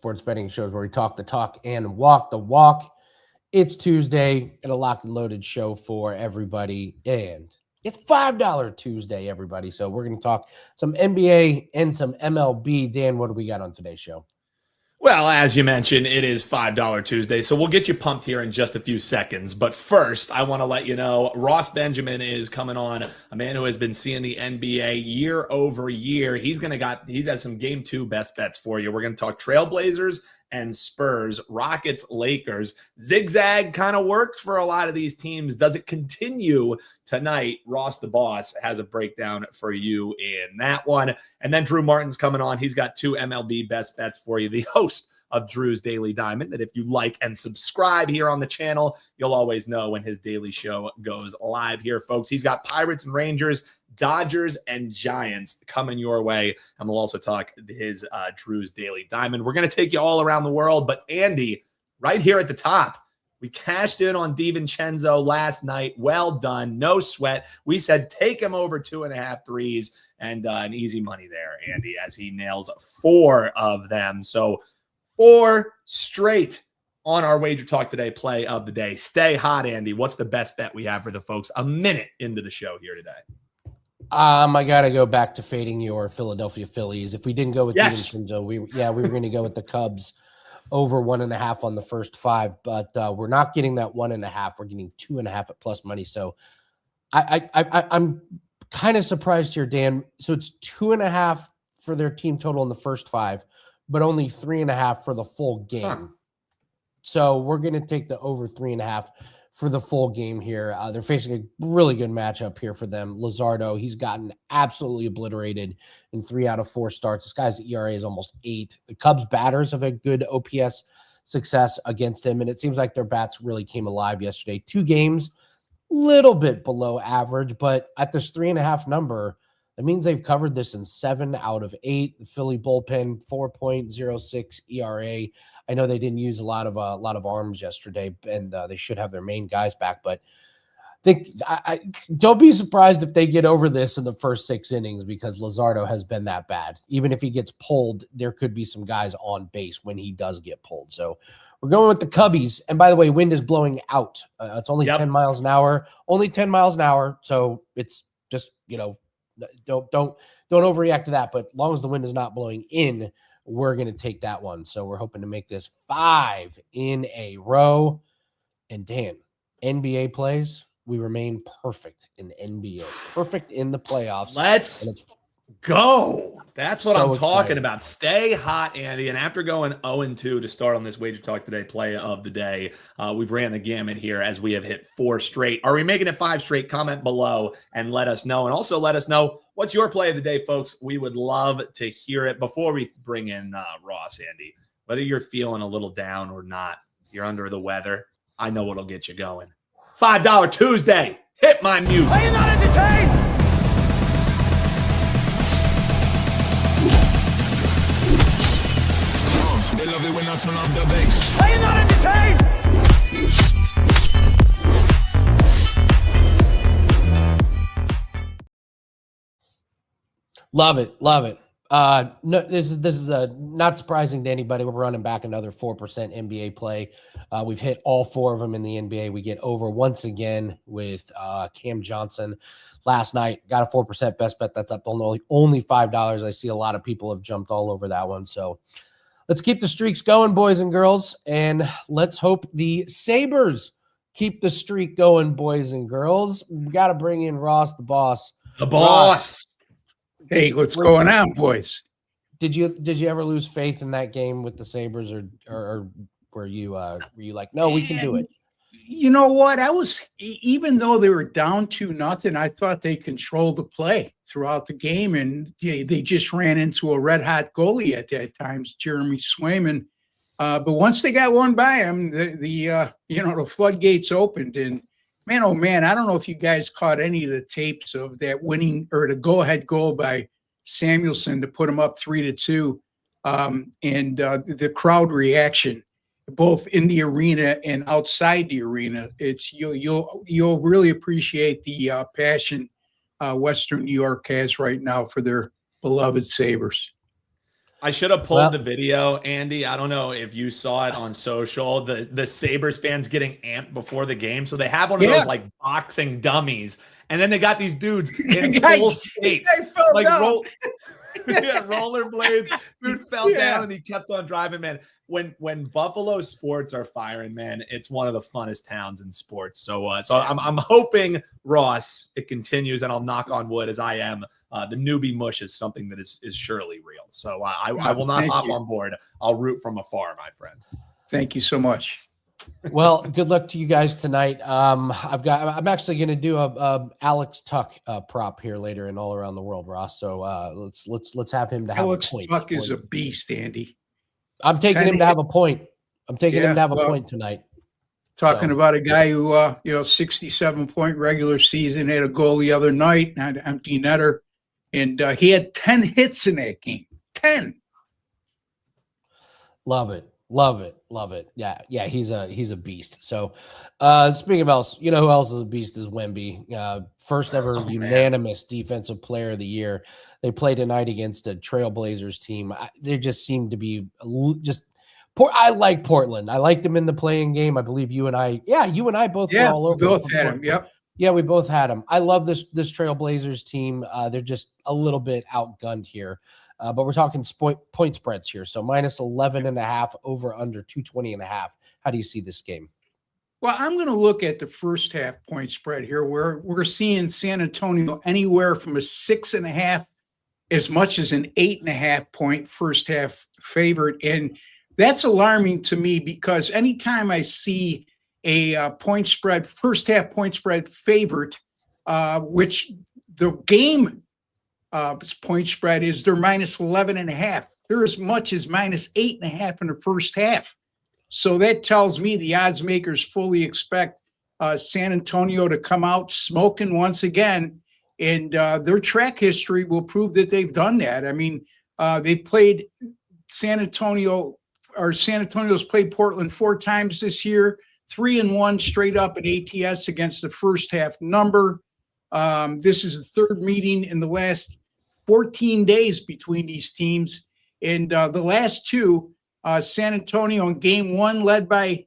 sports betting shows where we talk the talk and walk the walk. It's Tuesday and a locked and loaded show for everybody. And it's $5 Tuesday, everybody. So we're going to talk some NBA and some MLB. Dan, what do we got on today's show? Well, as you mentioned, it is $5 Tuesday, so we'll get you pumped here in just a few seconds. But first, I want to let you know Ross Benjamin is coming on, a man who has been seeing the NBA year over year. He's got some game 2 best bets for you. We're going to talk Trailblazers and Spurs, Rockets, Lakers. ZigZag kind of worked for a lot of these teams. Does it continue tonight? Ross the Boss has a breakdown for you in that one. And then Drew Martin's coming on. He's got 2 MLB best bets for you. The host of Drew's Daily Diamond, that if you like and subscribe here on the channel, you'll always know when his daily show goes live here, folks. He's got Pirates and Rangers, Dodgers and Giants coming your way. And we'll also talk his Drew's Daily Diamond. We're going to take you all around the world. But Andy, right here at the top, we cashed in on DiVincenzo last night. Well done. No sweat. We said take him over 2.5 threes and an easy money there, Andy, as he nails 4 of them. So 4 straight on our Wager Talk Today play of the day. Stay hot, Andy. What's the best bet we have for the folks a minute into the show here today? I got to go back to fading your Philadelphia Phillies. If we didn't go with DiVincenzo, we were going to go with the Cubs over 1.5 on the first 5, but we're not getting that 1.5. We're getting 2.5 at plus money. So I'm kind of surprised here, Dan. So it's 2.5 for their team total in the first 5, but only 3.5 for the full game. Huh. So we're going to take the over 3.5 for the full game here. They're facing a really good matchup here for them. Luzardo, he's gotten absolutely obliterated in 3 out of 4 starts. This guy's ERA is almost 8. The Cubs batters have had good OPS success against him, and it seems like their bats really came alive yesterday. 2 games, little bit below average, but at this 3.5 number, that means they've covered this in 7 out of 8. The Philly bullpen, 4.06 ERA. I know they didn't use a lot of arms yesterday, and they should have their main guys back. But I don't be surprised if they get over this in the first 6 innings, because Luzardo has been that bad. Even if he gets pulled, there could be some guys on base when he does get pulled. So we're going with the Cubbies. And by the way, wind is blowing out. It's only 10 miles an hour. Only 10 miles an hour. So it's just, don't overreact to that. But as long as the wind is not blowing in, we're going to take that one. So we're hoping to make this 5 in a row. And Dan, NBA plays, we remain perfect in NBA, perfect in the playoffs. Let's go. That's what I'm talking about. Stay hot, Andy. And after going 0-2 to start on this Wager Talk Today play of the day, we've ran the gamut here as we have hit 4 straight. Are we making it 5 straight? Comment below and let us know. And also let us know, what's your play of the day, folks? We would love to hear it. Before we bring in Ross, Andy, whether you're feeling a little down or not, you're under the weather, I know what'll get you going. $5 Tuesday. Hit my music. Are you not entertained? They love it when I turn off the bass. Are you not entertained? Love it. Love it. No, this is not surprising to anybody. We're running back another 4% NBA play. We've hit all 4 of them in the NBA. We get over once again with Cam Johnson last night. Got a 4% best bet. That's up only $5. I see a lot of people have jumped all over that one. So let's keep the streaks going, boys and girls, and let's hope the Sabres keep the streak going, boys and girls. We got to bring in Ross, the boss. The boss. Hey, what's going on, boys? Did you ever lose faith in that game with the Sabres, or were you like, no, we can do it? You know what? Even though they were down 2-0, I thought they controlled the play throughout the game, and they just ran into a red hot goalie at that time, Jeremy Swayman. But once they got one by him, the floodgates opened, and man, oh man, I don't know if you guys caught any of the tapes of that winning or the go-ahead goal by Samuelson to put him up 3-2, and the crowd reaction, both in the arena and outside the arena. It's you'll really appreciate the passion Western New York has right now for their beloved Sabres. I should have pulled the video, Andy. I don't know if you saw it on social. The Sabres fans getting amped before the game. So they have one of those like boxing dummies. And then they got these dudes in full skates. Like rollerblades. Dude fell down and he kept on driving, man. When Buffalo sports are firing, man, it's one of the funnest towns in sports. So I'm hoping, Ross, it continues, and I'll knock on wood as I am. The newbie mush is something that is surely real. So I will not hop on board. I'll root from afar, my friend. Thank you so much. Well, good luck to you guys tonight. I'm actually going to do a Alex Tuck prop here later in All Around the World, Ross. So let's have him to have Alex a point. Tuck is a beast, Andy. I'm taking him to have a point. I'm taking him to have a point tonight. Talking about a guy who 67-point regular season, had a goal the other night, had an empty netter, and he had 10 hits in that game. 10. Love it. Yeah, he's a beast. So speaking of else, you know who else is a beast is Wemby. First ever unanimous defensive player of the year. They play tonight against a Trailblazers team. They just seem to be I like Portland. I liked them in the playing game. I believe you and I both were all over. We both had him. Yep. Yeah, we both had them. I love this Trailblazers team. They're just a little bit outgunned here. But we're talking point spreads here. So minus 11.5, over under 220.5. How do you see this game? Well, I'm going to look at the first half point spread here, where we're seeing San Antonio anywhere from a 6.5 as much as an 8.5 point first half favorite. And that's alarming to me, because anytime I see a point spread, first half point spread favorite, which the game point spread is, they're minus 11.5. They're as much as minus 8.5 in the first half. So that tells me the odds makers fully expect San Antonio to come out smoking once again. And their track history will prove that they've done that. I mean, they played San Antonio's played Portland 4 times this year, 3-1 straight up at ATS against the first half number. This is the third meeting in the last 14 days between these teams. And the last two, San Antonio in game 1 led by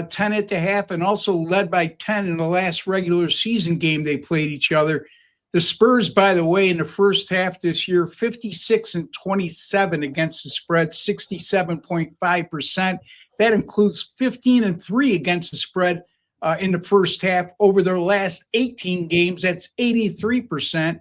10 at the half, and also led by 10 in the last regular season game they played each other. The Spurs, by the way, in the first half this year, 56-27 against the spread, 67.5%. That includes 15-3 against the spread in the first half. Over their last 18 games, that's 83%.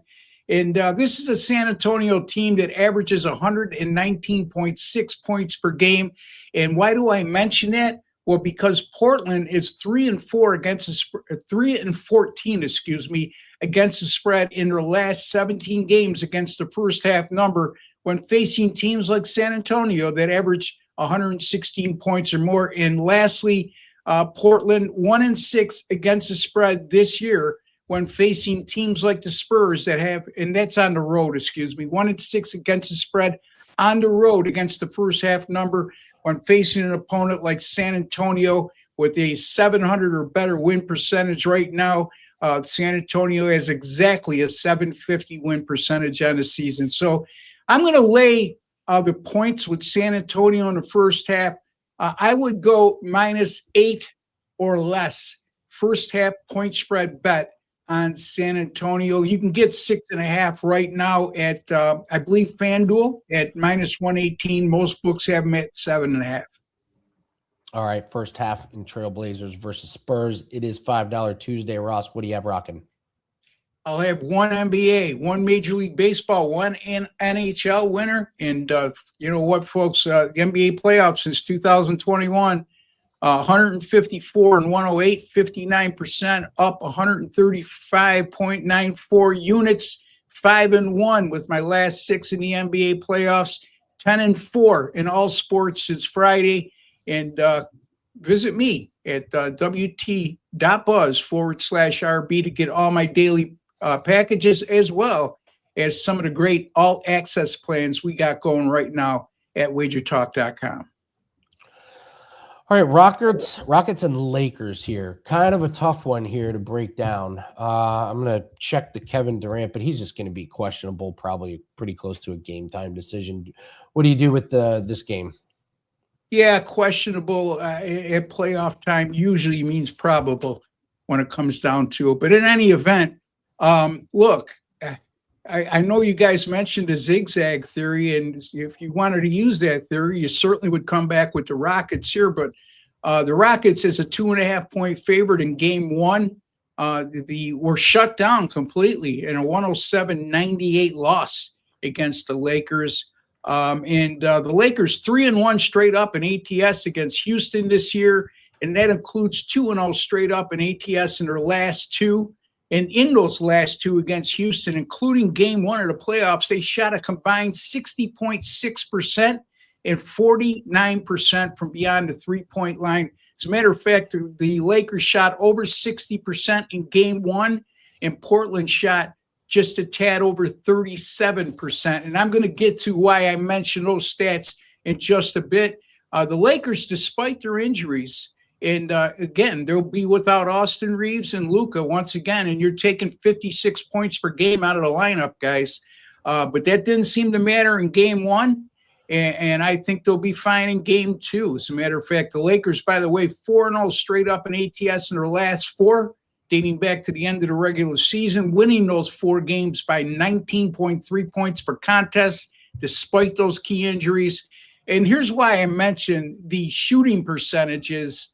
And this is a San Antonio team that averages 119.6 points per game. And why do I mention that? Well, because Portland is 3-4 against the 3-14, against the spread in their last 17 games against the first half number, when facing teams like San Antonio that average 116 points or more. And lastly, Portland 1-6 against the spread this year when facing teams like the Spurs that have, and that's on the road, 1-6 against the spread on the road against the first half number, when facing an opponent like San Antonio with a 700 or better win percentage right now. San Antonio has exactly a 750 win percentage on the season. So I'm going to lay the points with San Antonio in the first half. I would go -8 or less first half point spread bet on San Antonio. You can get 6.5 right now at, I believe, FanDuel at -118. Most books have them at 7.5. All right, first half in Trailblazers versus Spurs. It is $5 Tuesday. Ross, what do you have rocking? I'll have one NBA, one Major League Baseball, one NHL winner. And you know what, folks? The NBA playoffs since 2021, 154 and 108, 59% up, 135.94 units, 5-1 with my last 6 in the NBA playoffs, 10-4 in all sports since Friday. And visit me at wt.buzz/RB to get all my daily packages, as well as some of the great all access plans we got going right now at WagerTalk.com. All right, Rockets and Lakers here. Kind of a tough one here to break down. I'm going to check the Kevin Durant, but he's just going to be questionable, probably pretty close to a game time decision. What do you do with this game? Yeah, questionable at playoff time usually means probable when it comes down to it. But in any event, look, I know you guys mentioned the zigzag theory, and if you wanted to use that theory, you certainly would come back with the Rockets here. But the Rockets is a 2.5-point favorite in game one. Were shut down completely in a 107-98 loss against the Lakers. And the Lakers 3-1 straight up in ATS against Houston this year, and that includes 2-0 straight up in ATS in their last two. And in those last two against Houston, including game one of the playoffs, they shot a combined 60.6% and 49% from beyond the three-point line. As a matter of fact, the Lakers shot over 60% in game one, and Portland shot just a tad over 37%. And I'm going to get to why I mentioned those stats in just a bit. The Lakers, despite their injuries, and again, they'll be without Austin Reeves and Luka once again, and you're taking 56 points per game out of the lineup, guys. But that didn't seem to matter in game one, and I think they'll be fine in game two. As a matter of fact, the Lakers, by the way, 4-0 straight up in ATS in their last four, dating back to the end of the regular season, winning those four games by 19.3 points per contest, despite those key injuries. And here's why I mentioned the shooting percentages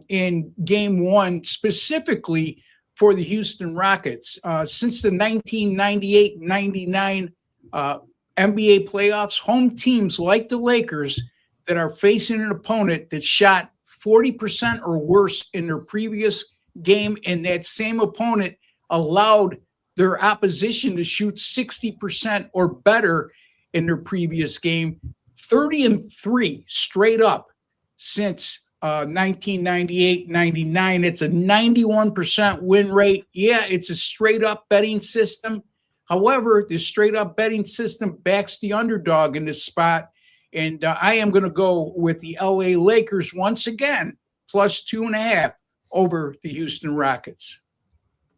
in game one, specifically for the Houston Rockets. Since the 1998-99 NBA playoffs, home teams like the Lakers that are facing an opponent that shot 40% or worse in their previous game, and that same opponent allowed their opposition to shoot 60% or better in their previous game, 30-3 straight up since 1998-99. It's a 91% win rate. Yeah, it's a straight up betting system. However, the straight up betting system backs the underdog in this spot. And I am going to go with the LA Lakers once again, plus 2.5 over the Houston Rockets.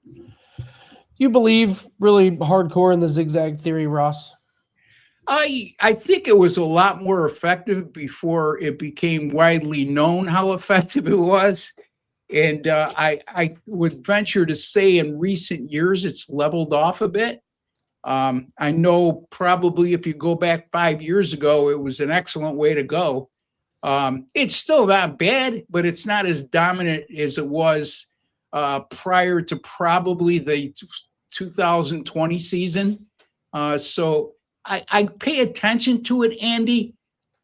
Do you believe really hardcore in the zigzag theory, Ross? I think it was a lot more effective before it became widely known how effective it was. And I would venture to say in recent years, it's leveled off a bit. I know probably if you go back 5 years ago, it was an excellent way to go. It's still not bad, but it's not as dominant as it was prior to probably the 2020 season. So I pay attention to it, Andy,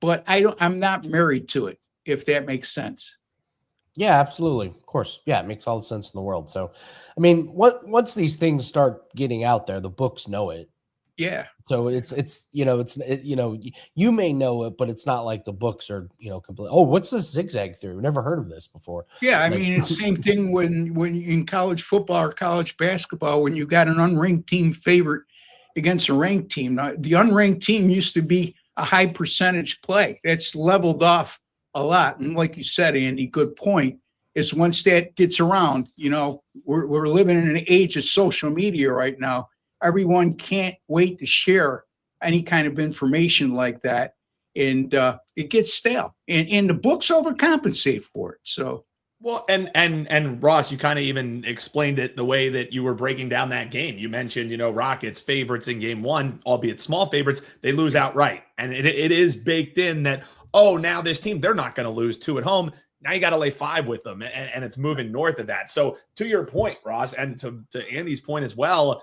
but I'm not married to it, if that makes sense. Yeah, absolutely. Of course. Yeah, it makes all the sense in the world. So, I mean, once these things start getting out there, the books know it. Yeah. So you may know it, but it's not like the books are, complete. Oh, what's this zigzag theory? We've never heard of this before. Yeah. I mean, it's the same thing when in college football or college basketball, when you got an unranked team favorite against a ranked team. Now, the unranked team used to be a high percentage play. It's leveled off a lot. And like you said, Andy, good point, is once that gets around, we're living in an age of social media right now. Everyone can't wait to share any kind of information like that. And it gets stale. And the books overcompensate for it. So. Well, and Ross, you kind of even explained it the way that you were breaking down that game. You mentioned, Rockets favorites in game one, albeit small favorites, they lose outright. And it is baked in that, now this team, they're not going to lose 2 at home. Now you got to lay 5 with them, and it's moving north of that. So to your point, Ross, and to Andy's point as well,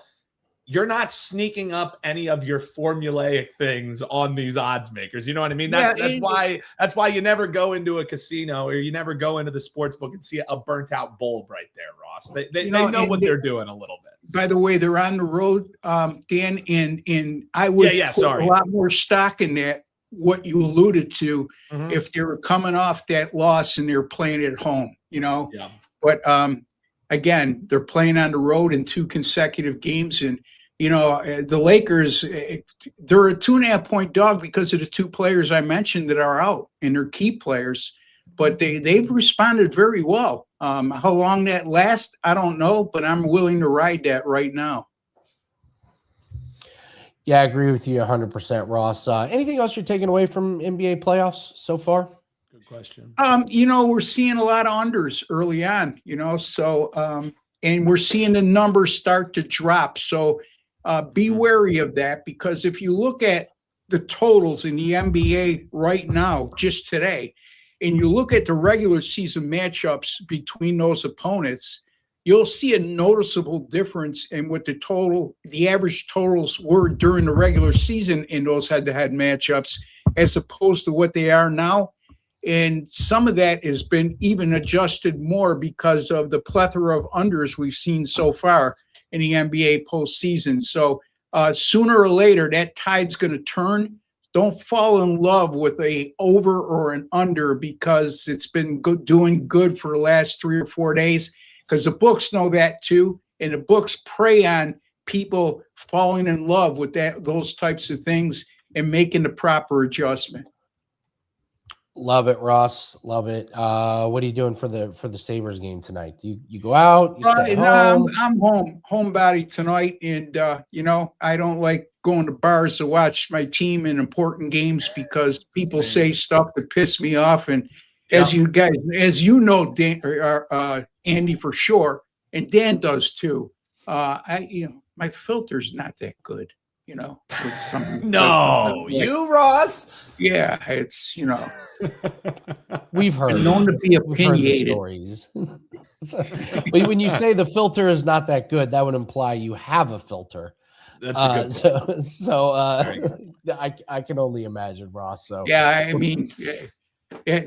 you're not sneaking up any of your formulaic things on these odds makers. You know what I mean? That's why you never go into a casino or you never go into the sports book and see a burnt out bulb right there, Ross. They know what they're doing a little bit. By the way, they're on the road, Dan, and I would put a lot more stock in that, what you alluded to, if they were coming off that loss and they're playing at home, Yeah. But again, they're playing on the road in 2 consecutive games, and the Lakers, they're a 2.5-point dog because of the 2 players I mentioned that are out, and they're key players. but they've responded very well. How long that lasts, I don't know, but I'm willing to ride that right now. Yeah, I agree with you 100%, Ross. Anything else you're taking away from NBA playoffs so far? Good question. We're seeing a lot of unders early on, so and we're seeing the numbers start to drop. So be wary of that, because if you look at the totals in the NBA right now, just today, and you look at the regular season matchups between those opponents, you'll see a noticeable difference in what the average totals were during the regular season in those head-to-head matchups as opposed to what they are now. And some of that has been even adjusted more because of the plethora of unders we've seen so far in the NBA postseason. So sooner or later, that tide's going to turn. Don't fall in love with a over or an under because it's been doing good for the last 3 or 4 days, because the books know that too. And the books prey on people falling in love with those types of things and making the proper adjustment. Love it, Ross. Love it. What are you doing for the Sabres game tonight? You go out? You stay home? I'm homebody tonight, and I don't like going to bars to watch my team in important games because people say stuff that piss me off. And as you know, Dan, Andy, for sure, and Dan does too. My filter's not that good. You, Ross? Yeah, it's we've heard known to be opinionated stories. But when you say the filter is not that good, that would imply you have a filter. That's a good so I can only imagine, Ross. So yeah, I mean,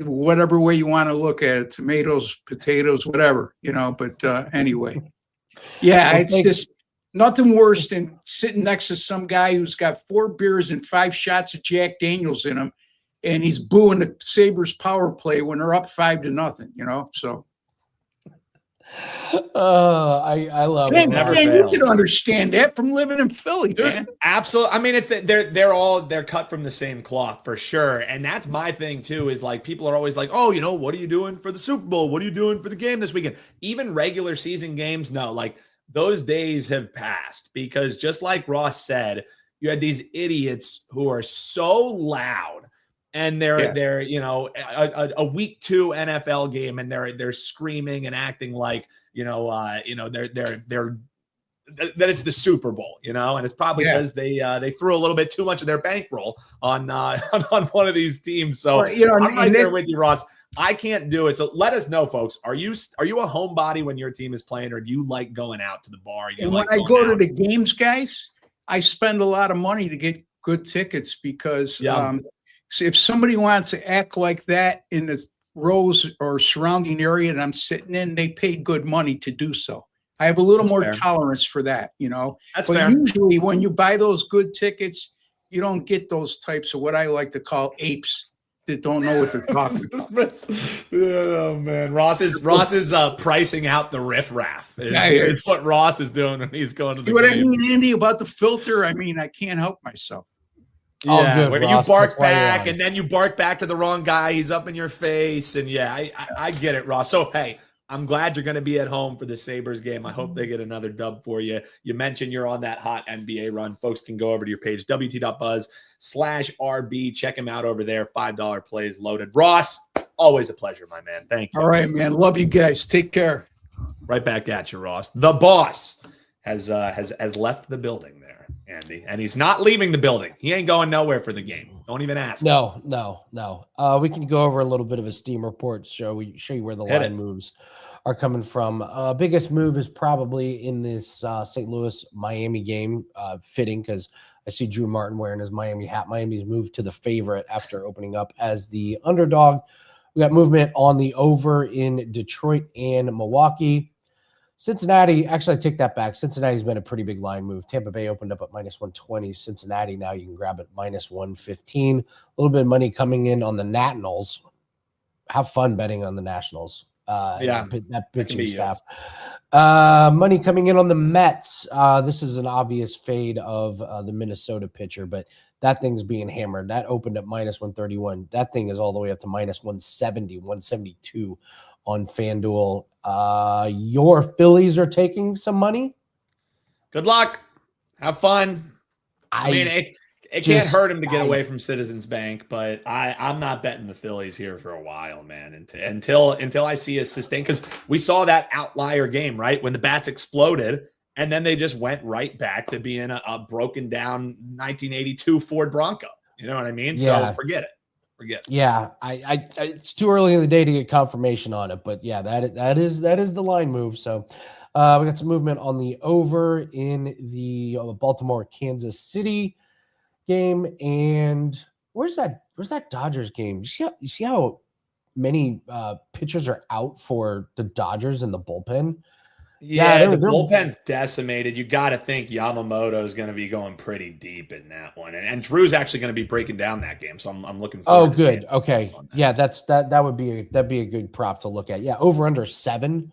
whatever way you want to look at it, tomatoes, potatoes, whatever, But anyway, yeah, it's just nothing worse than sitting next to some guy who's got 4 beers and 5 shots of Jack Daniels in him, and he's booing the Sabres power play when they're up 5-0, So I love it. You can understand that from living in Philly, man. Absolutely. I mean, it's they're cut from the same cloth for sure. And that's my thing too, is like people are always like, oh, what are you doing for the Super Bowl? What are you doing for the game this weekend? Even regular season games, no, like those days have passed, because just like Ross said, you had these idiots who are so loud, and they're a week 2 NFL game, and they're screaming and acting like that it's the Super Bowl, and it's probably because they threw a little bit too much of their bankroll on one of these teams. So I'm right there with you, Ross. I can't do it. So let us know, folks. Are you a homebody when your team is playing, or do you like going out to the bar? And when I go to the games, guys, I spend a lot of money to get good tickets, because if somebody wants to act like that in the rows or surrounding area that I'm sitting in, they pay good money to do so. I have a little more tolerance for that, That's but fair. Usually when you buy those good tickets, you don't get those types of what I like to call apes that don't know what they're talking about. Oh man, Ross is pricing out the riffraff. Is what Ross is doing when he's going to the game. What I mean, Andy, about the filter, I mean, I can't help myself. Yeah, good, where Ross. you bark back and then you bark back to the wrong guy. He's up in your face, and I get it, Ross. So hey, I'm glad you're going to be at home for the Sabres game. I hope they get another dub for you. You mentioned you're on that hot NBA run. Folks can go over to your page, wt.buzz/RB. Check him out over there. $5 plays loaded. Ross, always a pleasure, my man. Thank you. All right, man. Love you guys. Take care. Right back at you, Ross. The boss has left the building there, Andy, and he's not leaving the building. He ain't going nowhere for the game. Don't even ask. No. We can go over a little bit of a steam report. Show you where the line moves are coming from. Biggest move is probably in this St. Louis Miami game. Fitting, because I see Drew Martin wearing his Miami hat. Miami's moved to the favorite after opening up as the underdog. We got movement on the over in Detroit and Milwaukee. Cincinnati, actually, I take that back. Cincinnati's been a pretty big line move. Tampa Bay opened up at -120. Cincinnati, now you can grab it -115. A little bit of money coming in on the Nationals. Have fun betting on the Nationals. That pitching staff. Money coming in on the Mets. This is an obvious fade of the Minnesota pitcher, but that thing's being hammered. That opened at minus 131. That thing is all the way up to minus 170, 172 on FanDuel. Your Phillies are taking some money. Good luck. Have fun. I mean, it can't hurt him to get away from Citizens Bank, but I'm not betting the Phillies here for a while, man. Until I see a sustained, because we saw that outlier game, right? When the bats exploded, and then they just went right back to being a broken down 1982 Ford Bronco. You know what I mean? Yeah. So forget it. Yeah, I it's too early in the day to get confirmation on it, but yeah, that is the line move. So we got some movement on the over in the Baltimore Kansas City game. And where's that Dodgers game? You see how many pitchers are out for the Dodgers in the bullpen? Yeah, the bullpen's decimated. You got to think Yamamoto is going to be going pretty deep in that one, and Drew's actually going to be breaking down that game. So I'm looking forward. Oh, good. Okay, yeah, that would be a good prop to look at. Yeah, over under 7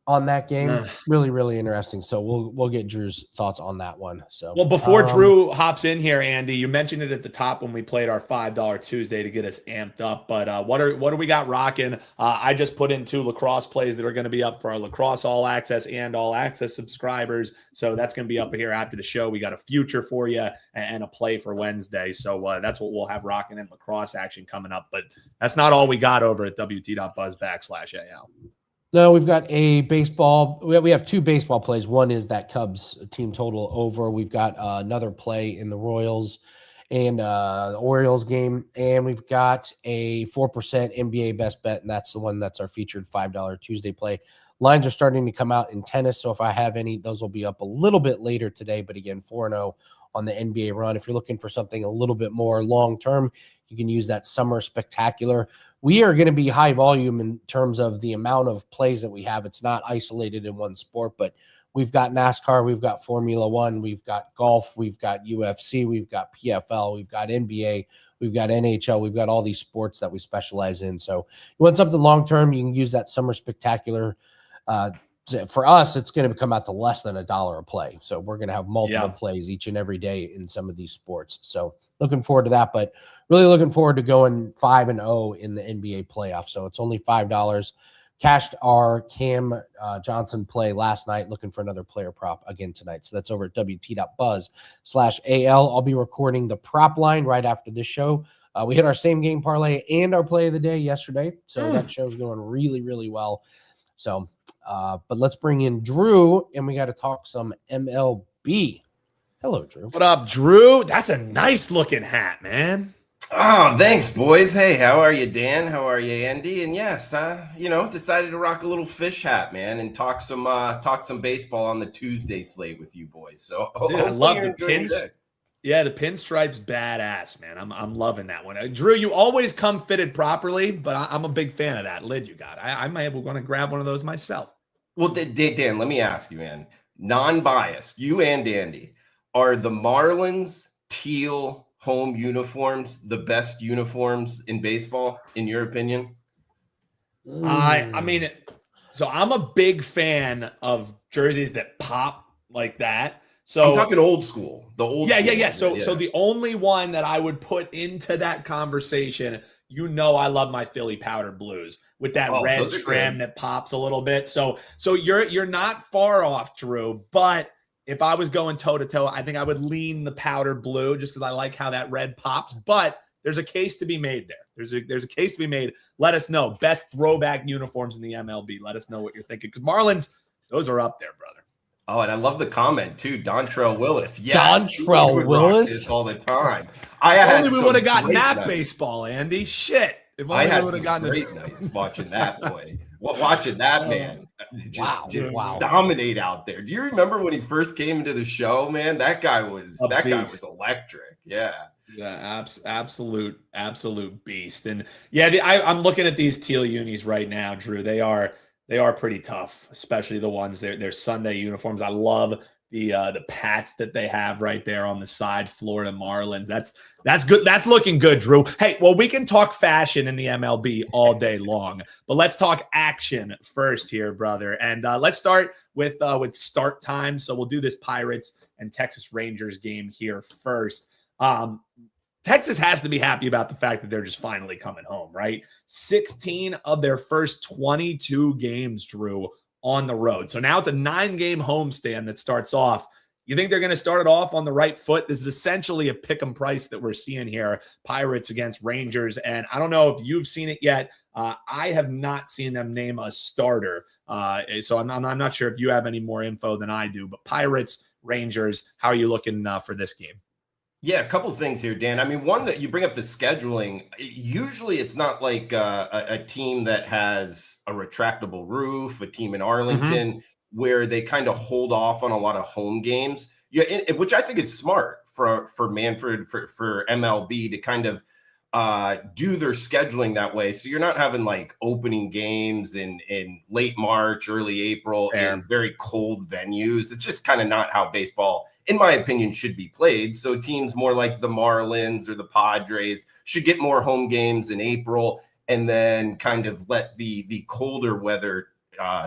on that game. Really, really interesting. So we'll get Drew's thoughts on that one. So well, before Drew hops in here, Andy, you mentioned it at the top when we played our $5 Tuesday to get us amped up. But what do we got rocking? I just put in 2 lacrosse plays that are going to be up for our lacrosse all access and all access subscribers. So that's going to be up here after the show. We got a future for you and a play for Wednesday. So that's what we'll have rocking in lacrosse action coming up. But that's not all we got over at wt.buzz/AL. No, we've got a baseball. We have 2 baseball plays. One is that Cubs team total over. We've got another play in the Royals and the Orioles game. And we've got a 4% NBA best bet, and that's the one that's our featured $5 Tuesday play. Lines are starting to come out in tennis, so if I have any, those will be up a little bit later today. But again, 4-0 on the NBA run. If you're looking for something a little bit more long-term, you can use that Summer Spectacular. We are going to be high volume in terms of the amount of plays that we have. It's not isolated in one sport, but we've got NASCAR, we've got Formula One, we've got golf, we've got UFC, we've got PFL, we've got NBA, we've got NHL, we've got all these sports that we specialize in. So you want something long-term, you can use that Summer Spectacular. For us, it's going to come out to less than $1 a play. So we're going to have multiple plays each and every day in some of these sports. So looking forward to that, but really looking forward to going 5-0 in the NBA playoffs. So it's only $5. Cashed our Cam Johnson play last night, looking for another player prop again tonight. So that's over at wt.buzz/AL. I'll be recording the prop line right after this show. We hit our same game parlay and our play of the day yesterday. So that show's going really, really well. So, but let's bring in Drew, and we got to talk some MLB. Hello, Drew. What up, Drew? That's a nice looking hat, man. Oh, thanks, boys. Hey, how are you, Dan? How are you, Andy? And yes, decided to rock a little fish hat, man, and talk some baseball on the Tuesday slate with you boys. So, dude, I love the pins. Yeah, the pinstripes, badass, man. I'm loving that one. Drew, you always come fitted properly, but I'm a big fan of that lid you got. I might be going to grab one of those myself. Well, Dan, let me ask you, man, non-biased, you and Andy, are the Marlins teal home uniforms the best uniforms in baseball, in your opinion? I mean, so I'm a big fan of jerseys that pop like that. So I'm talking old school. The old school. Yeah. So the only one that I would put into that conversation, I love my Philly powder blues with that red trim that pops a little bit. So you're not far off, Drew. But if I was going toe to toe, I think I would lean the powder blue just because I like how that red pops. But there's a case to be made there. There's a case to be made. Let us know best throwback uniforms in the MLB. Let us know what you're thinking, because Marlins, those are up there, brother. Oh, and I love the comment too, Dontrell Willis. Yes, Dontrell Willis all the time. If only we would have gotten that baseball, Andy. Shit. If only we would have gotten great nights watching that boy. Watching that man just dominate out there. Do you remember when he first came into the show, man? That guy was electric. Yeah. Yeah, absolute beast. And yeah, I'm looking at these teal unis right now, Drew. They are pretty tough, especially the ones they're Sunday uniforms. I love the patch that they have right there on the side, Florida Marlins. That's good. That's looking good, Drew. Hey, well, we can talk fashion in the MLB all day long, but let's talk action first here, brother. And let's start with start time. So we'll do this Pirates and Texas Rangers game here first. Texas has to be happy about the fact that they're just finally coming home, right? 16 of their first 22 games, Drew, on the road. So now it's a 9-game homestand that starts off. You think they're going to start it off on the right foot? This is essentially a pick 'em price that we're seeing here. Pirates against Rangers. And I don't know if you've seen it yet. I have not seen them name a starter. So I'm not sure if you have any more info than I do. But Pirates, Rangers, how are you looking for this game? Yeah, a couple of things here, Dan. I mean, one, that you bring up the scheduling. Usually it's not like a team that has a retractable roof, a team in Arlington, where they kind of hold off on a lot of home games. Yeah, which I think is smart for Manfred, for MLB to kind of do their scheduling that way. So you're not having like opening games in late March, early April in very cold venues. It's just kind of not how baseball, in my opinion, should be played. So teams more like the Marlins or the Padres should get more home games in April, and then kind of let the colder weather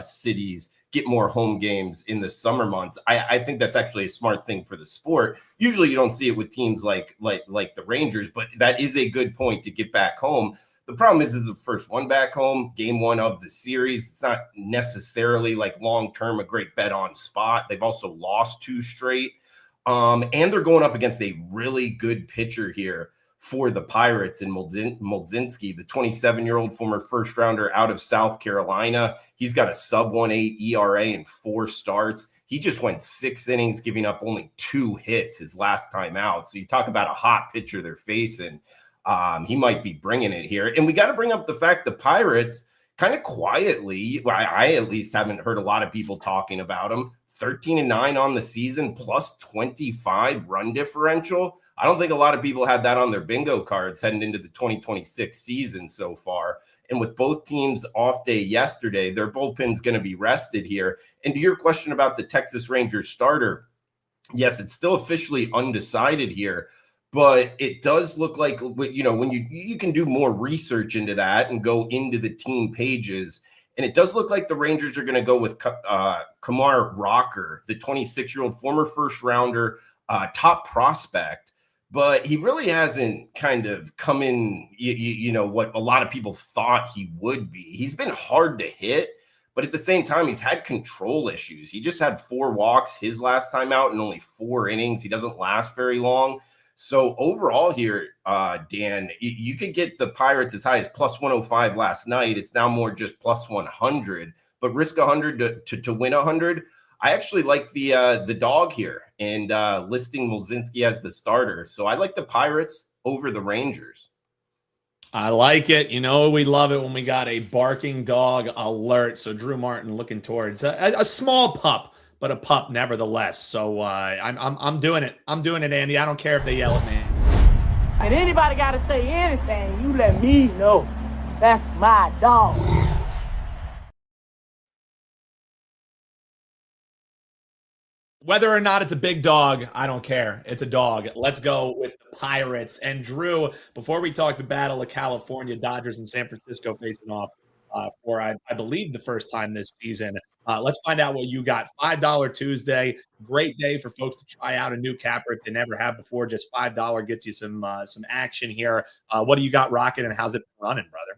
cities get more home games in the summer months. I think that's actually a smart thing for the sport. Usually you don't see it with teams like the Rangers, but that is a good point to get back home. The problem is the first one back home, game one of the series. It's not necessarily like long-term a great bet on spot. They've also lost 2 straight. And they're going up against a really good pitcher here for the Pirates in Molzinski, the 27-year-old former first rounder out of South Carolina. He's got a sub-1.8 ERA in 4 starts. He just went 6 innings, giving up only 2 hits his last time out. So you talk about a hot pitcher they're facing. He might be bringing it here. And we got to bring up the fact the Pirates kind of quietly, I at least haven't heard a lot of people talking about them, 13-9 on the season, plus 25 run differential. I don't think a lot of people had that on their bingo cards heading into the 2026 season so far. And with both teams off day yesterday, their bullpen's going to be rested here. And to your question about the Texas Rangers starter, yes, it's still officially undecided here, but it does look like, you know, when you can do more research into that and go into the team pages. And it does look like the Rangers are going to go with Kumar Rocker, the 26-year-old former first rounder, top prospect. But he really hasn't kind of come in, you know, what a lot of people thought he would be. He's been hard to hit, but at the same time, he's had control issues. He just had 4 walks his last time out in only 4 innings. He doesn't last very long. So overall here, Dan, you could get the Pirates as high as plus 105 last night. It's now more just plus 100, but risk 100 to win 100. I actually like the dog here and listing Molzinski as the starter. So I like the Pirates over the Rangers. I like it. You know, we love it when we got a barking dog alert. So Drew Martin looking towards a small pup, but a pup nevertheless. So I'm doing it. I'm doing it, Andy. I don't care if they yell at me. And anybody got to say anything, you let me know. That's my dog. Whether or not it's a big dog, I don't care. It's a dog. Let's go with the Pirates. And Drew, before we talk the Battle of California, Dodgers and San Francisco facing off for, I believe, the first time this season, let's find out what you got. $5 Tuesday, great day for folks to try out a new capper if they never have before. Just $5 gets you some action here. What do you got rocking, and how's it running, brother?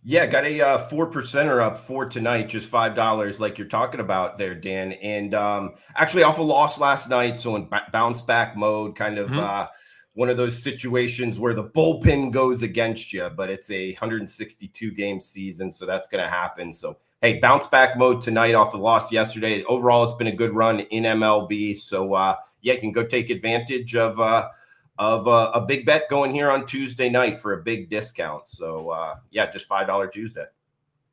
Yeah, got a 4%er up for tonight, just $5, like you're talking about there, Dan. And actually off a loss last night, so in bounce back mode, kind of one of those situations where the bullpen goes against you, but it's a 162 game season, so that's going to happen. So hey, bounce back mode tonight off a loss yesterday. Overall, it's been a good run in MLB. So yeah, you can go take advantage of a big bet going here on Tuesday night for a big discount. So yeah, just $5 Tuesday.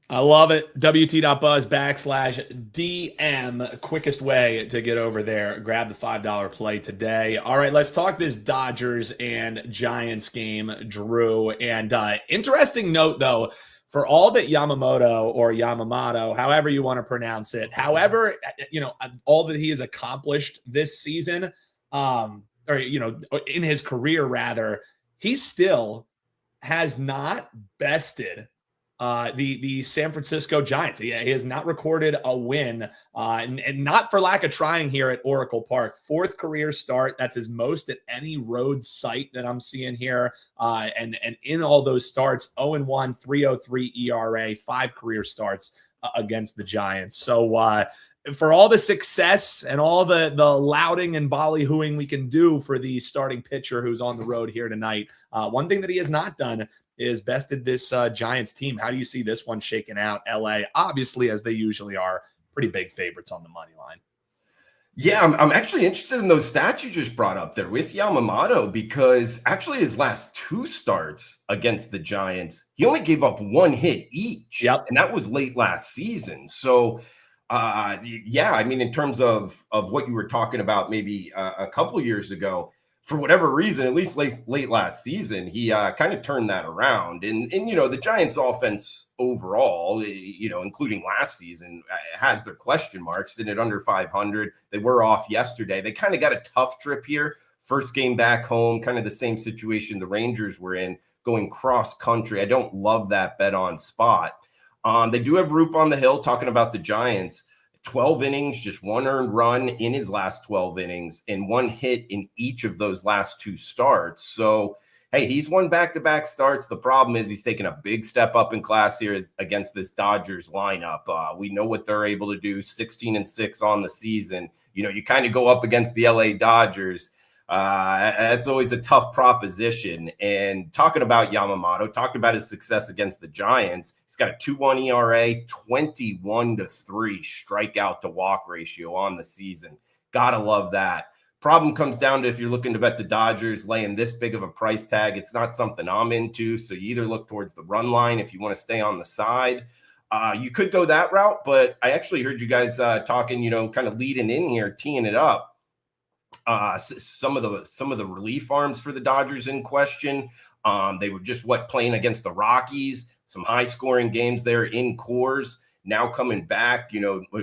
I love it. WT.buzz/DM. Quickest way to get over there. Grab the $5 play today. All right, let's talk this Dodgers and Giants game, Drew. And interesting note, though, for all that Yamamoto or Yamamoto, however you want to pronounce it, however, you know, all that he has accomplished this season, or, you know, in his career, rather, he still has not bested the San Francisco Giants. He has not recorded a win, and not for lack of trying here at Oracle Park. 4th career start. That's his most at any road site that I'm seeing here. And in all those starts, 0-1, 3.03 ERA, 5 career starts against the Giants. So for all the success and all the lauding and ballyhooing we can do for the starting pitcher who's on the road here tonight, one thing that he has not done is bested this Giants team. How do you see this one shaking out? LA, obviously, as they usually are, pretty big favorites on the money line. Yeah, I'm actually interested in those stats you just brought up there with Yamamoto, because actually his last 2 starts against the Giants, he only gave up 1 hit each. Yep. And that was late last season. So, yeah, I mean, in terms of what you were talking about maybe a couple years ago, for whatever reason, at least late last season, he kind of turned that around. And the Giants offense overall, including last season, has their question marks. Sitting at under 500. They were off yesterday. They kind of got a tough trip here. First game back home, kind of the same situation the Rangers were in, going cross country. I don't love that bet on spot. They do have Roop on the hill talking about the Giants. 12 innings, just 1 earned run in his last 12 innings, and 1 hit in each of those last 2 starts. So, hey, he's won back-to-back starts. The problem is he's taken a big step up in class here against this Dodgers lineup. We know what they're able to do, 16-6 on the season. You kind of go up against the LA Dodgers. That's always a tough proposition. And talking about Yamamoto, talked about his success against the Giants. He's got a 2.1 ERA, 21-3 strikeout to walk ratio on the season. Gotta love that. Problem comes down to, if you're looking to bet the Dodgers laying this big of a price tag, it's not something I'm into. So you either look towards the run line if you want to stay on the side. You could go that route, but I actually heard you guys talking, kind of leading in here, teeing it up. Some of the relief arms for the Dodgers in question. They were just playing against the Rockies, some high scoring games there in Coors, now coming back,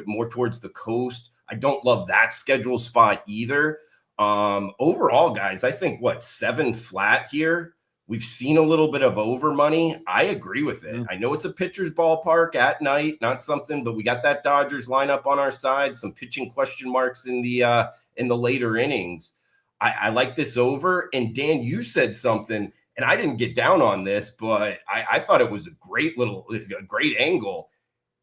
more towards the coast. I don't love that schedule spot either. Overall, guys, I think 7 flat here. We've seen a little bit of over money. I agree with it. I know it's a pitcher's ballpark at night, not something, but we got that Dodgers lineup on our side, some pitching question marks in the later innings. I like this over. And Dan, you said something, and I didn't get down on this, but I thought it was a great angle.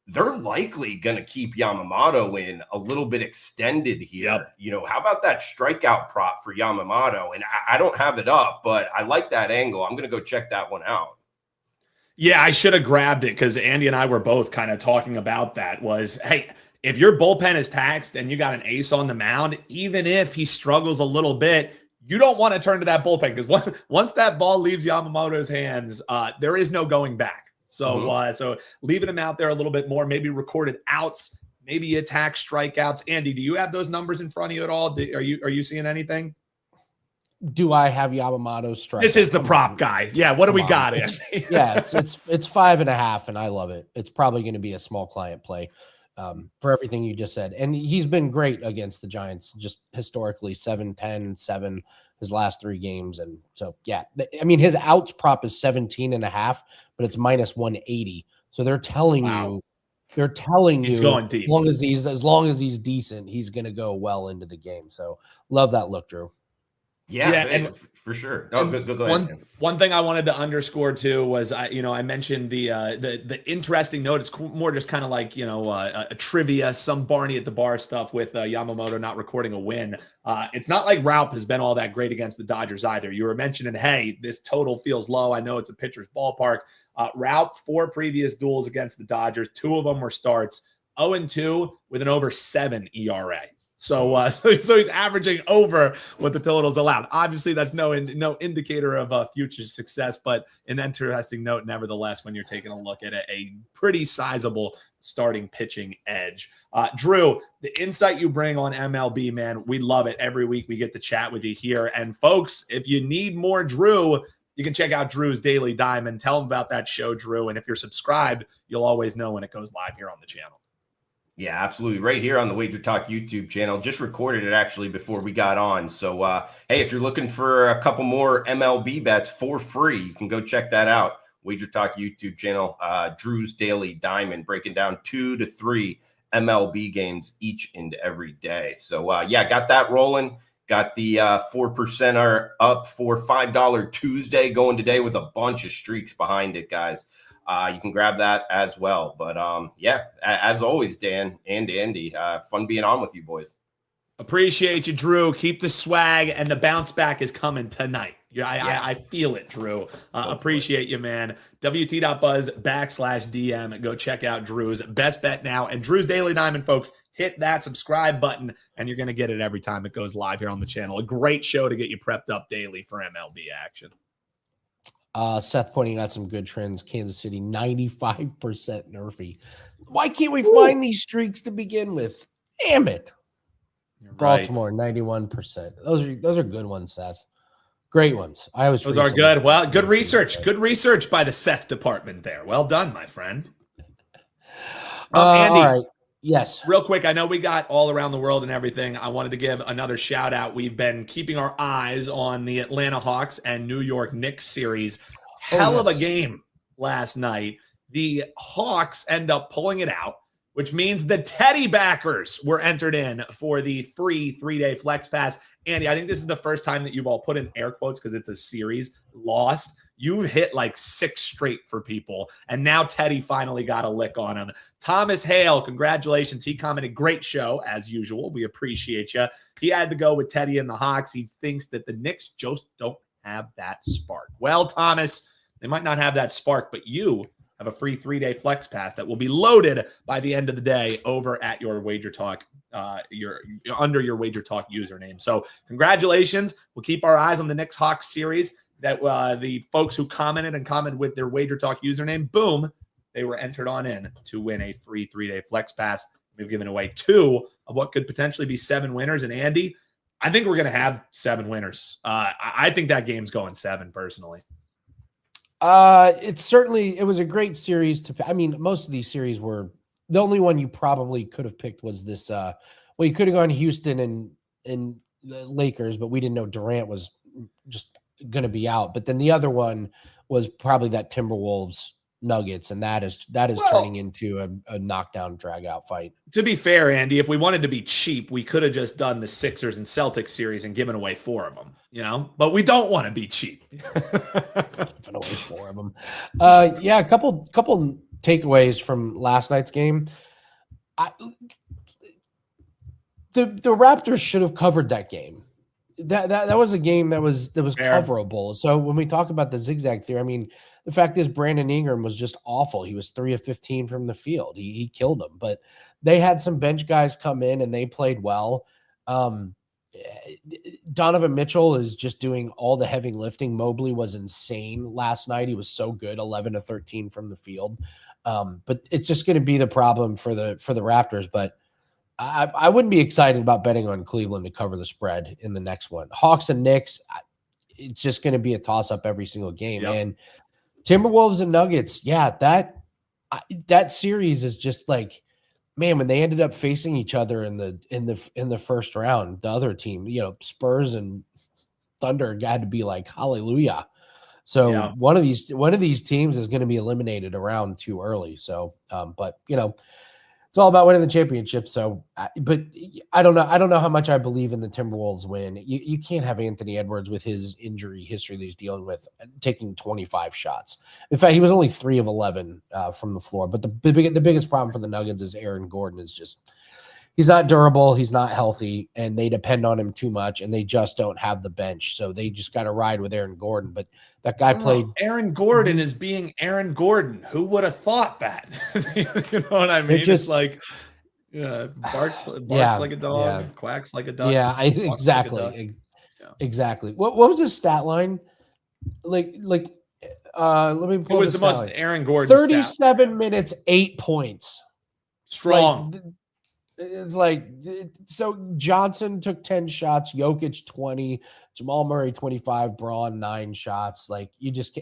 They're likely going to keep Yamamoto in a little bit extended here. Yep. How about that strikeout prop for Yamamoto? And I don't have it up, but I like that angle. I'm going to go check that one out. Yeah, I should have grabbed it, because Andy and I were both kind of talking about that. Hey, if your bullpen is taxed and you got an ace on the mound, even if he struggles a little bit, you don't want to turn to that bullpen, because once that ball leaves Yamamoto's hands, there is no going back. So, so leaving him out there a little bit more, maybe recorded outs, maybe attack strikeouts. Andy, do you have those numbers in front of you at all? Are you seeing anything? Do I have Yamamoto strike? This is the prop guy. Yeah. What do we got? It's 5.5, and I love it. It's probably going to be a small client play for everything you just said. And he's been great against the Giants, just historically 7-10-7 his last 3 games. And so, yeah, I mean, his outs prop is 17.5, but it's minus 180. So they're telling you, he's going deep. As long as he's decent, he's going to go well into the game. So love that look, Drew. Yeah, and for sure. Oh, go ahead. One thing I wanted to underscore too was I mentioned the interesting note. It's more just kind of like a trivia, some Barney at the bar stuff with Yamamoto not recording a win. It's not like Raup has been all that great against the Dodgers either. You were mentioning, hey, this total feels low. I know it's a pitcher's ballpark. Raup, 4 previous duels against the Dodgers, 2 of them were starts, 0-2 with an over 7 ERA. So he's averaging over what the totals allowed. Obviously, that's no indicator of future success, but an interesting note nevertheless when you're taking a look at a pretty sizable starting pitching edge. Drew, the insight you bring on MLB, man, we love it. Every week we get to chat with you here. And folks, if you need more Drew, you can check out Drew's Daily Diamond. Tell him about that show, Drew. And if you're subscribed, you'll always know when it goes live here on the channel. Yeah, absolutely. Right here on the WagerTalk YouTube channel. Just recorded it actually before we got on. So, hey, if you're looking for a couple more MLB bets for free, you can go check that out. WagerTalk YouTube channel, Drew's Daily Diamond, breaking down 2 to 3 MLB games each and every day. So, yeah, got that rolling. Got the 4% up for $5 Tuesday going today with a bunch of streaks behind it, guys. You can grab that as well. But, yeah, as always, Dan and Andy, fun being on with you boys. Appreciate you, Drew. Keep the swag, and the bounce back is coming tonight. I feel it, Drew. Appreciate you, man. WT.buzz/DM. Go check out Drew's best bet now. And Drew's Daily Diamond, folks, hit that subscribe button, and you're going to get it every time it goes live here on the channel. A great show to get you prepped up daily for MLB action. Seth pointing out some good trends. Kansas City, 95% nerfy. Why can't we find these streaks to begin with? Damn it. Baltimore, 91%. Those are good ones, Seth. Great ones. I always those are good. Well, good research. Good research by the Seth department there. Well done, my friend. Andy, all right. Yes. Real quick, I know we got all around the world and everything. I wanted to give another shout out. We've been keeping our eyes on the Atlanta Hawks and New York Knicks series. Hell of a game last night. The Hawks end up pulling it out, which means the Teddy backers were entered in for the free 3-day flex pass. Andy, I think this is the first time that you've all put in air quotes because it's a series lost. You've hit like 6 straight for people, and now Teddy finally got a lick on him. Thomas Hale, congratulations. He commented, great show, as usual. We appreciate you. He had to go with Teddy and the Hawks. He thinks that the Knicks just don't have that spark. Well, Thomas, they might not have that spark, but you have a free 3-day flex pass that will be loaded by the end of the day over at your WagerTalk, under your WagerTalk username. So congratulations. We'll keep our eyes on the Knicks Hawks series. That the folks who commented with their WagerTalk username, boom, they were entered on in to win a free 3-day flex pass. We've given away 2 of what could potentially be 7 winners. And Andy, I think we're going to have 7 winners. I think that game's going 7 personally. It was a great series most of these series were, the only one you probably could have picked was this, you could have gone Houston and the Lakers, but we didn't know Durant was just going to be out. But then the other one was probably that Timberwolves Nuggets, and that is turning into a knockdown drag out fight. To be fair, Andy, if we wanted to be cheap, we could have just done the Sixers and Celtics series and given away 4 of them, but we don't want to be cheap. Giving away 4 of them. A couple takeaways from last night's game. The Raptors should have covered that game. That was a game that was coverable. So when we talk about the zigzag theory, the fact is Brandon Ingram was just awful. He was 3 of 15 from the field. He killed them. But they had some bench guys come in and they played well. Donovan Mitchell is just doing all the heavy lifting. Mobley was insane last night. He was so good, 11 of 13 from the field. But it's just going to be the problem for the Raptors. But I wouldn't be excited about betting on Cleveland to cover the spread in the next one. Hawks and Knicks, it's just going to be a toss-up every single game. Yep. And Timberwolves and Nuggets, that series is just like, man, when they ended up facing each other in the first round, the other team, Spurs and Thunder had to be like, hallelujah. So one of these teams is going to be eliminated around too early. So, but it's all about winning the championship. So, but I don't know how much I believe in the Timberwolves win. You can't have Anthony Edwards with his injury history that he's dealing with taking 25 shots. In fact, he was only 3 of 11 from the floor. But the biggest problem for the Nuggets is Aaron Gordon is just, he's not durable. He's not healthy, and they depend on him too much, and they just don't have the bench. So they just got to ride with Aaron Gordon. But that guy played. Aaron Gordon is being Aaron Gordon. Who would have thought that? You know what I mean? It's like barks like a dog, quacks like a dog. Yeah, exactly. Exactly. What was his stat line? Let me pull it was the most line. Aaron Gordon 37 stat. Minutes, 8 points. Strong. So Johnson took 10 shots, Jokic 20, Jamal Murray 25, Braun 9 shots.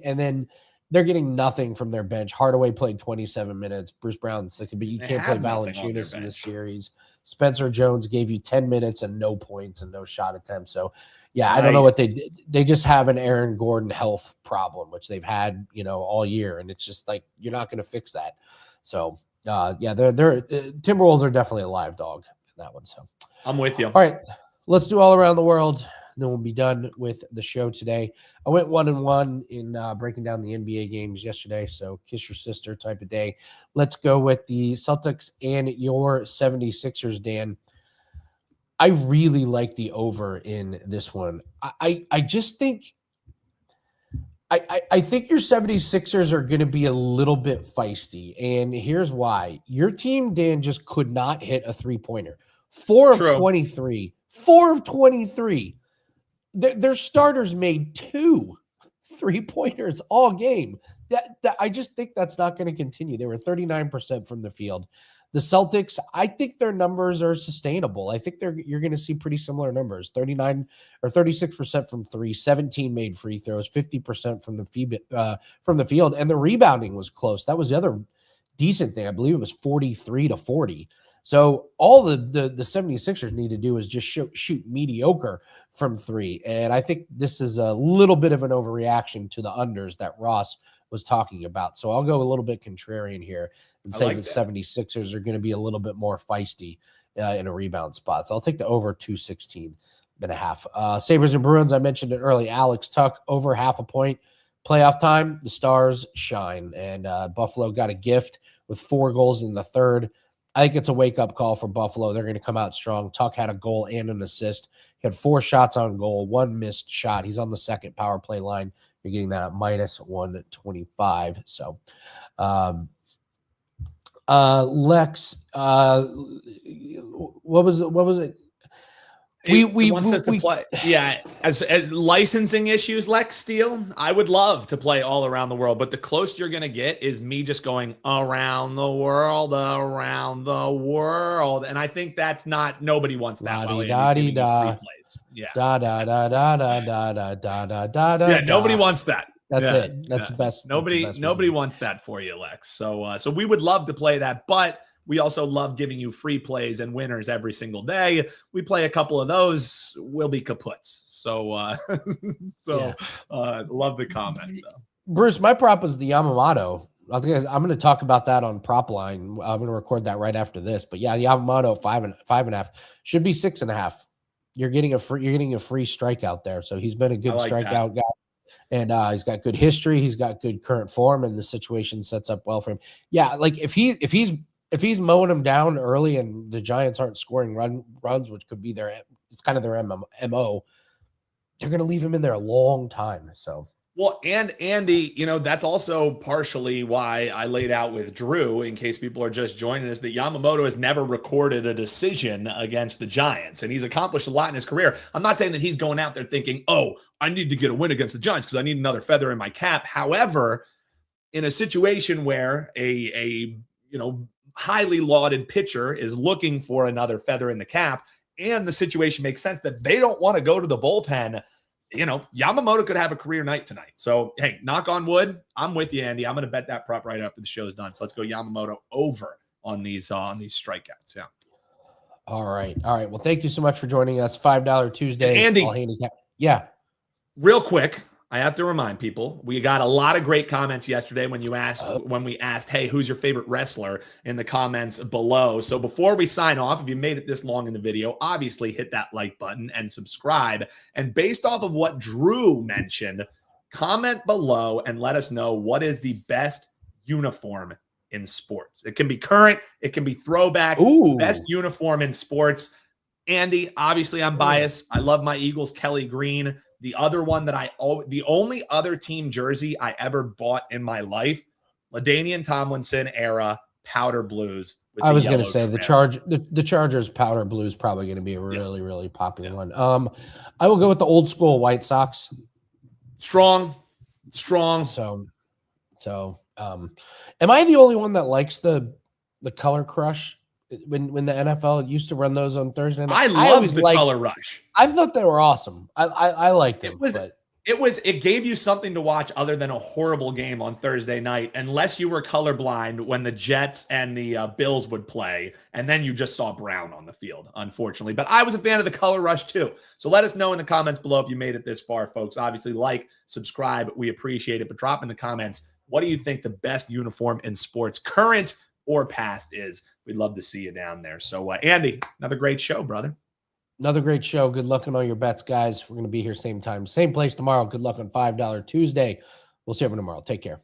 And then they're getting nothing from their bench. Hardaway played 27 minutes. Bruce Brown 60, but you can't play Valanciunas in the series. Spencer Jones gave you 10 minutes and no points and no shot attempts. So, yeah, I don't know what they did. They just have an Aaron Gordon health problem, which they've had, all year, and it's just like you're not going to fix that. So, yeah, they're Timberwolves are definitely a live dog in that one. So, I'm with you. All right, let's do all around the world. Then we'll be done with the show today. I went 1-1 in breaking down the NBA games yesterday, so kiss your sister type of day. Let's go with the Celtics and your 76ers, Dan. I really like the over in this one. I just think I think your 76ers are going to be a little bit feisty, and here's why. Your team, Dan, just could not hit a three-pointer. 4 of 23. 4 of 23. Their starters made 2 3-pointers all game. That I just think that's not going to continue. They were 39% from the field. The Celtics, I think their numbers are sustainable. I think you're going to see pretty similar numbers. 39 or 36% from 3, 17 made free throws, 50% from the field, and the rebounding was close. That was the other decent thing. I believe it was 43-40. So all the 76ers need to do is just shoot mediocre from 3. And I think this is a little bit of an overreaction to the unders that Ross was talking about. So I'll go a little bit contrarian here and say the 76ers are going to be a little bit more feisty in a rebound spot. So I'll take the over 216.5. Sabres and Bruins, I mentioned it early. Alex Tuck over half a point. Playoff time, the stars shine. And Buffalo got a gift with 4 goals in the third. I think it's a wake-up call for Buffalo. They're going to come out strong. Tuck had a goal and an assist. He had 4 shots on goal, 1 missed shot. He's on the second power play line. You're getting that at minus 125. So, Lex, what was it? We wants us to play. Yeah, as licensing issues, Lex Steele, I would love to play all around the world, but the closest you're going to get is me just going around the world, and I think that's not. Nobody wants that. Yeah. Yeah, nobody wants that. That's it. That's the best. Nobody wants that for you, Lex. So we would love to play that, but we also love giving you free plays and winners every single day. We play a couple of those, we'll be kaputs. So, love the comment. Though. Bruce, my prop is the Yamamoto. I'm going to talk about that on prop line. I'm going to record that right after this. But yeah, Yamamoto 5.5 should be 6.5. You're getting a free strikeout there. So he's been a good strikeout guy. And he's got good history. He's got good current form, and the situation sets up well for him. Yeah, like if he's mowing them down early and the Giants aren't scoring runs, which could be it's kind of their MO, they're going to leave him in there a long time. So, well, and Andy, that's also partially why I laid out with Drew, in case people are just joining us, that Yamamoto has never recorded a decision against the Giants, and he's accomplished a lot in his career. I'm not saying that he's going out there thinking, oh, I need to get a win against the Giants because I need another feather in my cap. However, in a situation where a highly lauded pitcher is looking for another feather in the cap, and the situation makes sense that they don't want to go to the bullpen, Yamamoto could have a career night tonight. So, hey, knock on wood. I'm with you, Andy. I'm going to bet that prop right after the show's done. So let's go Yamamoto over on these strikeouts. Yeah. All right. Well, thank you so much for joining us. $5 Tuesday. And Andy. Yeah. Real quick, I have to remind people, we got a lot of great comments yesterday when we asked, hey, who's your favorite wrestler in the comments below. So before we sign off, if you made it this long in the video, obviously hit that like button and subscribe. And based off of what Drew mentioned, comment below and let us know what is the best uniform in sports. It can be current, it can be throwback. Ooh. Best uniform in sports. Andy, obviously I'm biased. I love my Eagles, Kelly Green. The other one that the only other team jersey I ever bought in my life, LaDainian Tomlinson era powder blues. I was going to say the Chargers powder blue is probably going to be a really, really popular one. I will go with the old school White Sox. Strong. So, am I the only one that likes the color crush? When the NFL used to run those on Thursday night, I love the color rush. I thought they were awesome. I liked them. It gave you something to watch other than a horrible game on Thursday night, unless you were colorblind when the Jets and the Bills would play, and then you just saw Brown on the field, unfortunately. But I was a fan of the color rush too. So let us know in the comments below if you made it this far, folks. Obviously, like, subscribe, we appreciate it. But drop in the comments, what do you think the best uniform in sports, current or past, is? We'd love to see you down there. So Andy, another great show, brother. Another great show. Good luck on all your bets, guys. We're going to be here same time, same place tomorrow. Good luck on $5 Tuesday. We'll see everyone tomorrow. Take care.